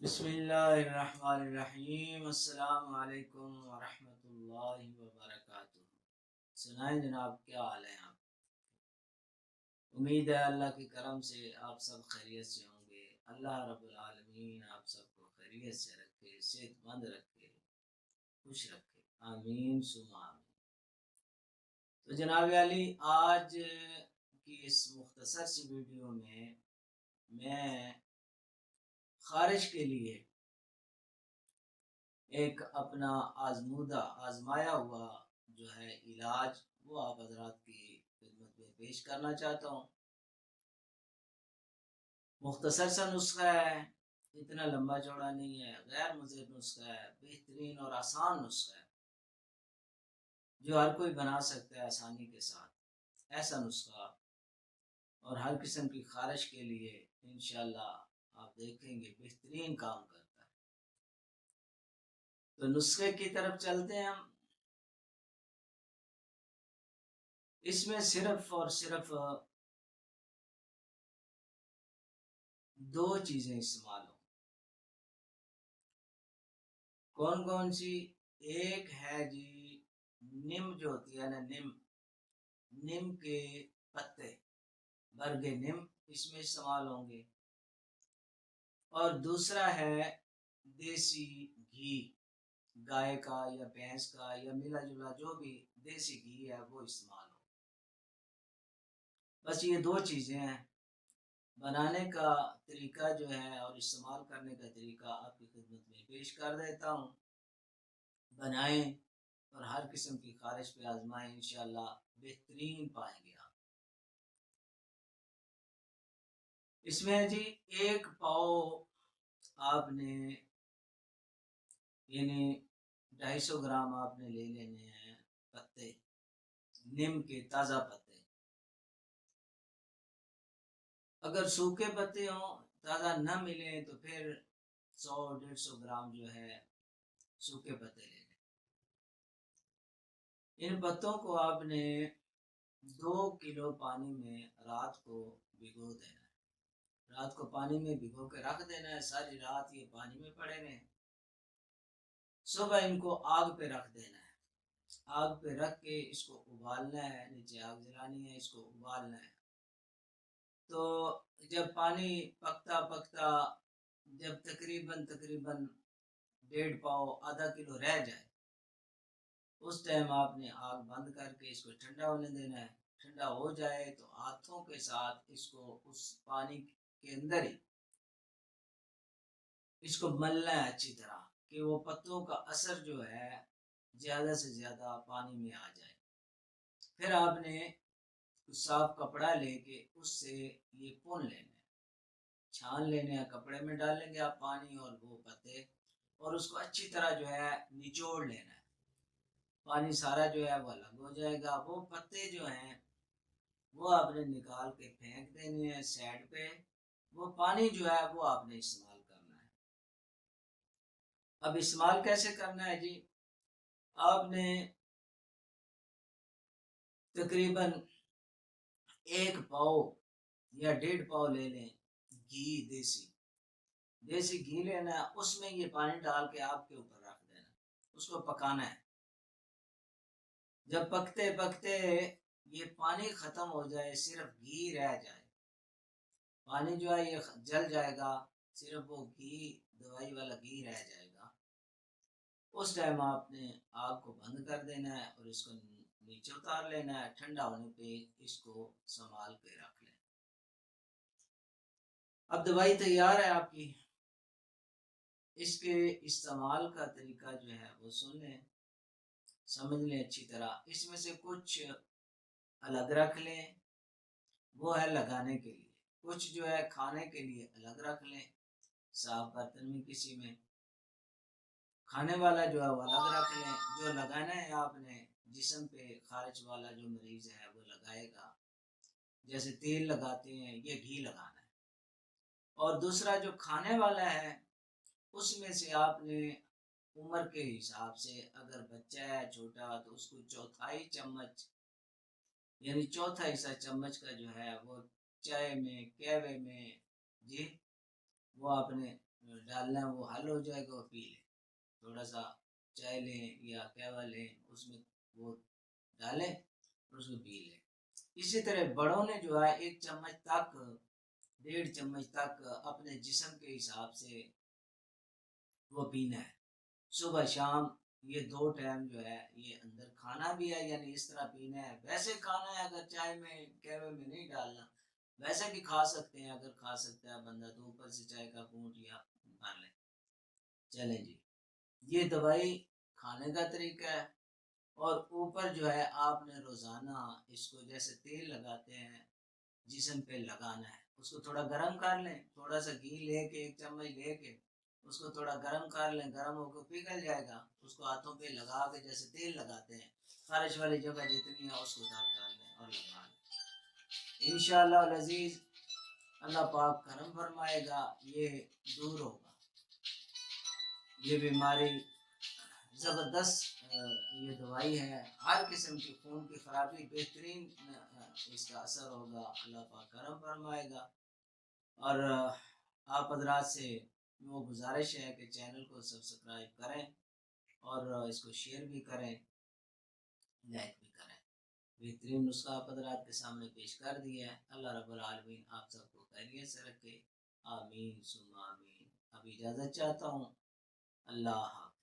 بسم اللہ الرحمن الرحیم۔ السلام علیکم ورحمۃ اللہ وبرکاتہ۔ سنائیں جناب، کیا حال ہے آپ؟ امید ہے اللہ کے کرم سے آپ سب خیریت سے ہوں گے۔ اللہ رب العالمین آپ سب کو خیریت سے رکھے، صحت مند رکھے، خوش رکھے، آمین ثم آمین۔ تو جناب علی، آج کی اس مختصر سی ویڈیو میں خارج کے لیے ایک اپنا آزمایا ہوا جو ہے علاج، وہ آپ حضرات کی خدمت میں پیش کرنا چاہتا ہوں۔ مختصر سا نسخہ ہے، اتنا لمبا چوڑا نہیں ہے، غیر مضر نسخہ ہے، بہترین اور آسان نسخہ ہے جو ہر کوئی بنا سکتا ہے آسانی کے ساتھ۔ ایسا نسخہ اور ہر قسم کی خارش کے لیے انشاءاللہ آپ دیکھیں گے بہترین کام کرتا ہے۔ تو نسخے کی طرف چلتے ہیں ہم۔ اس میں صرف اور صرف دو چیزیں استعمال ہوں۔ کون کون سی؟ ایک ہے جی نم جو ہوتی ہے نا، نم کے پتے، برگ نم اس میں استعمال ہوں گے، اور دوسرا ہے دیسی گھی، گائے کا یا بھینس کا یا ملا جلا جو بھی دیسی گھی ہے وہ استعمال ہو۔ بس یہ دو چیزیں ہیں۔ بنانے کا طریقہ جو ہے اور استعمال کرنے کا طریقہ آپ کی خدمت میں پیش کر دیتا ہوں۔ بنائیں اور ہر قسم کی خارش پہ آزمائیں، انشاءاللہ بہترین پائیں گے آپ۔ اس میں جی 1 پاؤ آپ نے یعنی 250 گرام آپ نے لے لینے ہیں پتے، نم کے تازہ پتے۔ اگر سوکھے پتے ہوں، تازہ نہ ملیں، تو پھر 100-150 گرام جو ہے سوکھے پتے لے لیں۔ ان پتوں کو آپ نے 2 کلو پانی میں رات کو بھگو دینا ہے۔ رات کو پانی میں بھگو کے رکھ دینا ہے، ساری رات یہ پانی میں پڑے رہیں۔ صبح ان کو آگ پہ رکھ دینا ہے۔ آگ پہ رکھ کے اس کو ابالنا ہے، نیچے آگ جلانی ہے، اس کو ابالنا ہے۔ تو جب پانی پکتا جب تقریباً 1.5 پاؤ آدھا کلو رہ جائے، اس ٹائم آپ نے آگ بند کر کے اس کو ٹھنڈا ہونے دینا ہے۔ ٹھنڈا ہو جائے تو ہاتھوں کے ساتھ اس کو اس پانی کے اندر ہی اس کو ملنا ہے اچھی طرح، کہ وہ پتوں کا اثر جو ہے زیادہ سے زیادہ پانی میں آ جائے۔ پھر آپ نے صاف کپڑا لے کے اس سے یہ پون لینا ہے، چھان لینے ہیں، کپڑے میں ڈالیں گے آپ پانی اور وہ پتے، اور اس کو اچھی طرح جو ہے نچوڑ لینا ہے۔ پانی سارا جو ہے وہ الگ ہو جائے گا۔ وہ پتے جو ہیں وہ آپ نے نکال کے پھینک دینے ہیں سائڈ پہ۔ وہ پانی جو ہے وہ آپ نے استعمال کرنا ہے۔ اب استعمال کیسے کرنا ہے جی؟ آپ نے تقریباً 1 پاؤ یا 1.5 پاؤ لے لیں گھی، دیسی گھی لینا ہے، اس میں یہ پانی ڈال کے آپ کے اوپر رکھ دینا، اس کو پکانا ہے۔ جب پکتے پکتے یہ پانی ختم ہو جائے، صرف گھی رہ جائے، پانی جو ہے یہ جل جائے گا، صرف وہ گھی، دوائی والا گھی رہ جائے گا، اس ٹائم آپ نے آگ کو بند کر دینا ہے اور اس کو نیچے اتار لینا ہے۔ ٹھنڈا ہونے پہ اس کو سنبھال کے رکھ لیں۔ اب دوائی تیار ہے آپ کی۔ اس کے استعمال کا طریقہ جو ہے وہ سن لیں، سمجھ لیں اچھی طرح۔ اس میں سے کچھ الگ رکھ لیں، وہ ہے لگانے کے لیے۔ کچھ جو ہے کھانے کے لیے الگ رکھ لیں، صاف برتن میں کسی میں۔ کھانے والا جو ہے وہ الگ رکھ لیں۔ جو لگانا ہے آپ نے جسم پہ، خارج والا جو مریض ہے وہ لگائے گا، جیسے تیل لگاتے ہیں، یہ گھی لگانا ہے۔ اور دوسرا جو کھانے والا ہے، اس میں سے آپ نے عمر کے حساب سے، اگر بچہ ہے چھوٹا تو اس کو 1/4 چمچ، یعنی 1/4 حصہ چمچ کا جو ہے وہ چائے میں، قہوے میں جی وہ آپ نے ڈالنا ہے وہ حل ہو جائے گا، وہ پی لیں، تھوڑا سا چائے لیں یا قہوہ لیں، اس میں وہ ڈالیں اور اس کو پی لیں۔ اسی طرح بڑوں نے جو ہے 1 چمچ تک 1.5 چمچ تک اپنے جسم کے حساب سے وہ پینا ہے، صبح شام، یہ 2 ٹائم جو ہے یہ اندر کھانا بھی ہے، یعنی اس طرح پینا ہے۔ ویسے کھانا ہے اگر چائے میں قہوے میں نہیں ڈالنا، ویسے بھی کھا سکتے ہیں، اگر کھا سکتا ہے بندہ تو اوپر سے چائے کا گھونٹ یا مار لیں۔ چلیں جی، یہ دوائی کھانے کا طریقہ ہے، اور اوپر جو ہے آپ نے روزانہ اس کو جیسے تیل لگاتے ہیں جسم پہ لگانا ہے، اس کو تھوڑا گرم کر لیں، تھوڑا سا گھی لے کے 1 چمچ لے کے اس کو تھوڑا گرم کر لیں، گرم ہو کے پگھل جائے گا، اس کو ہاتھوں پہ لگا کے جیسے تیل لگاتے ہیں، خارش والی جگہ جتنی ہے اس کو دار ڈال لیں اور لگا لیں۔ انشاءاللہ العزیز اللہ پاک کرم فرمائے گا، یہ دور ہوگا، یہ بیماری زبردست یہ دوائی ہے، ہر قسم کی خون کی خرابی بہترین اس کا اثر ہوگا، اللہ پاک کرم فرمائے گا۔ اور آپ حضرات سے وہ گزارش ہے کہ چینل کو سبسکرائب کریں اور اس کو شیئر بھی کریں، لائک بھی کریں۔ بہترین نسخہ آپ حضرات کے سامنے پیش کر دیا ہے۔ اللہ رب العالمین آپ سب کو خیریت سے رکھے، آمین ثم آمین۔ اب اجازت چاہتا ہوں، اللہ حافظ۔